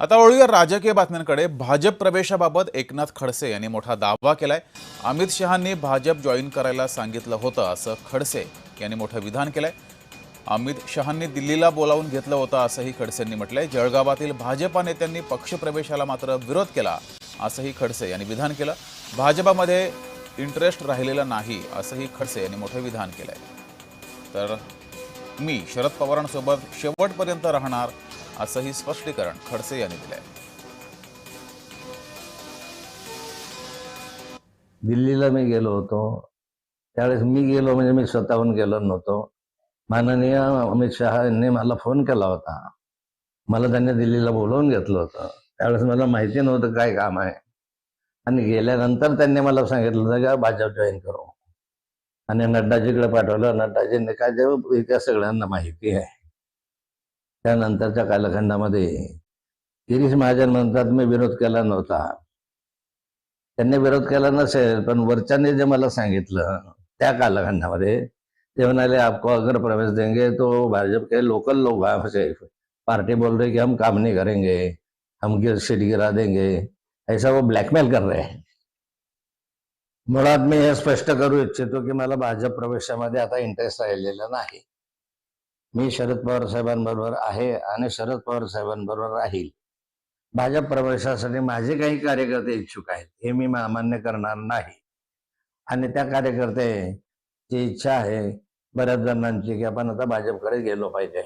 आता वळूया राजकीय बातम्यांकडे। भाजप प्रवेशाबाबत एकनाथ खडसे यांनी मोठा दावा केलाय। अमित शहांनी भाजप जॉईन करायला सांगितलं होतं असं खडसे यांनी मोठं विधान केलंय। अमित शहांनी दिल्लीला बोलावून घेतलं होतं असंही खडसेंनी म्हटलंय। जळगावातील भाजपा नेत्यांनी पक्षप्रवेशाला मात्र विरोध केला असंही खडसे यांनी विधान केलं। भाजपामध्ये इंटरेस्ट राहिलेला नाही असंही खडसे यांनी मोठं विधान केलंय। तर मी शरद पवारांसोबत शेवटपर्यंत राहणार असंही स्पष्टीकरण खडसे यांनी दिलंय। दिल्लीला मी गेलो होतो त्यावेळेस मी गेलो म्हणजे मी स्वतःहून गेलो नव्हतो। माननीय अमित शहा यांनी मला फोन केला होता, मला त्यांनी दिल्लीला बोलवून घेतलं होतं। त्यावेळेस मला माहिती नव्हतं काय काम आहे आणि गेल्यानंतर त्यांनी मला सांगितलं होतं की भाजप जॉईन करू आणि नड्डाजीकडे पाठवलं। नड्डाजींनी काय ते इतिहास सगळ्यांना माहिती आहे। त्यानंतरच्या कालखंडामध्ये गिरीश महाजन म्हणतात मी विरोध केला नव्हता। त्यांनी विरोध केला नसेल पण वरच्यांनी जे मला सांगितलं त्या कालखंडामध्ये ते म्हणाले आपको अगर प्रवेश देंगे तो भाजपा के लोकल लोग हैं, पार्टी बोल रहे कि हम काम नहीं करेंगे, हम सीट गिरा देंगे, ऐसा वो ब्लॅकमेल कर रहे हैं। मुळात मी हे स्पष्ट करू इच्छितो की मला भाजप प्रवेशामध्ये आता इंटरेस्ट राहिलेला नाही। मी शरद पवार साहेबांबरोबर आहे आणि शरद पवार साहेबांबरोबर राहील। भाजप प्रवेशासाठी माझे काही कार्यकर्ते इच्छुक आहेत, हे मी अमान्य करणार नाही आणि त्या कार्यकर्त्याची इच्छा आहे बऱ्याच जणांची की आपण आता भाजपकडे गेलो पाहिजे।